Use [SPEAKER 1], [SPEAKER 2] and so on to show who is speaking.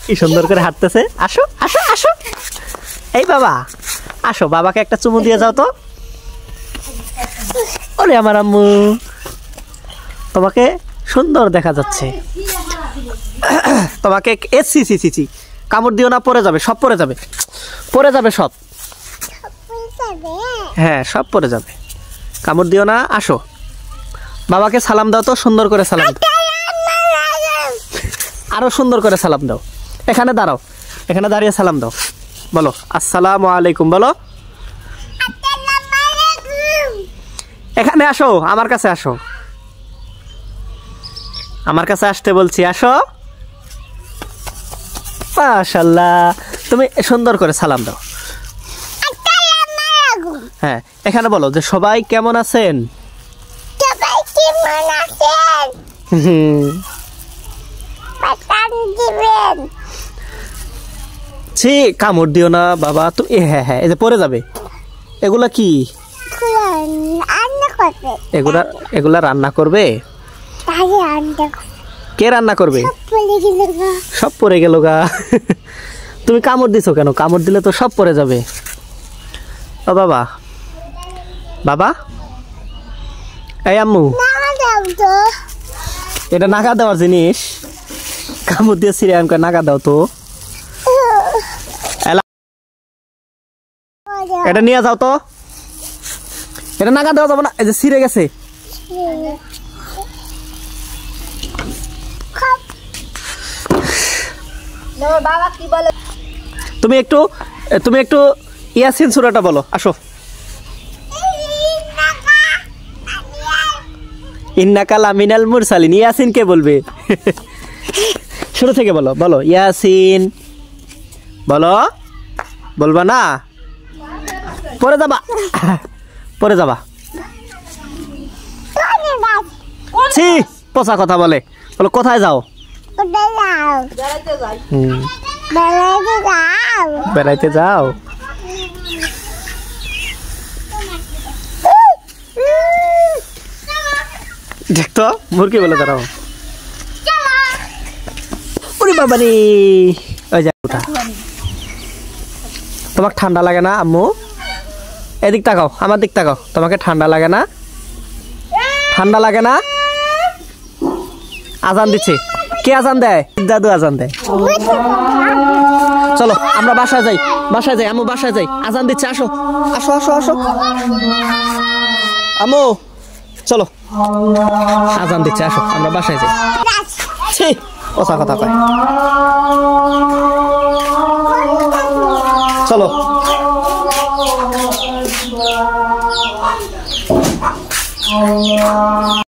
[SPEAKER 1] কি সুন্দর করে হাঁটতেছে। আসো আসো আসো, এই বাবা আসো, বাবাকে একটা চুমু দিয়ে যাও তো। ওরে আমার আম্মু, তোমাকে সুন্দর দেখা যাচ্ছে। তোমাকে এসি সি সি সি কামড় দিও না, পড়ে যাবে, সব পড়ে যাবে, পড়ে যাবে সব। হ্যাঁ সব পড়ে যাবে, কামড় দিও না। আসো, বাবাকে সালাম দাও তো, সুন্দর করে সালাম দাও, আরো সুন্দর করে সালাম দাও। এখানে দাঁড়াও, এখানে দাঁড়িয়ে সালাম দাও, বলো আসসালামু আলাইকুম বলো। এখানে আসো, আমার কাছে আসো, আমার কাছে আসতে বলছি, আসো। মাশাআল্লাহ, তুমি সুন্দর করে সালাম দাও। হ্যাঁ, এখানে বলো যে সবাই কেমন আছেন। ছি, কামড় দিও না বাবা তো। হ্যাঁ হ্যাঁ, এই যে পড়ে যাবে। এগুলা কি? এগুলা রান্না করবে। কে রান্না করবে? সব পড়ে গেল গা। তুমি কামড় দিছো কেন? কামড় দিলে তো সব পড়ে যাবে। ও বাবা, বাবা, এই আম্মু, এটা নাগা দেওয়ার জিনিস, কামড় দিয়ে ছিঁড়ে আমাকে নাগা দাও তো। এটা নিয়ে যাও তো, এটা নাগা দেওয়া যাবে না, এই যে ছিঁড়ে গেছে। তুমি একটু ইয়াসিন সূরাটা বলো, আসো। ইন্নাকা লামিনাল মুরসালিন, ইয়াসিন কে বলবে? শুরু থেকে বলো, বলো ইয়াসিন বলো। বলবা না, পরে যাবা, পরে যাবা। ছি, পচা কথা বলে। বলো কোথায় যাও? বেড়াইতে যাও। দেখতো মুরগি বলে দাঁড়াও। ওরে বাবা রে, ওই যা ওঠা। তোমার ঠান্ডা লাগে না আম্মু? এদিক তাকাও, আমার দিক তাকাও। তোমাকে ঠান্ডা লাগে না? ঠান্ডা লাগে না? আজান দিচ্ছে। কে আজান দেয়? দাদু আজান দেয়। চলো আমরা বাসায় যাই, বাসায় যাই আম্মু, বাসায় যাই। আজান দিচ্ছে, আসো আসো আসো আসো আম্মু, চলো আজান দিচ্ছে, আসো আমরা বাসায় যাই। ছি, ওসা কথা কয়। চলো।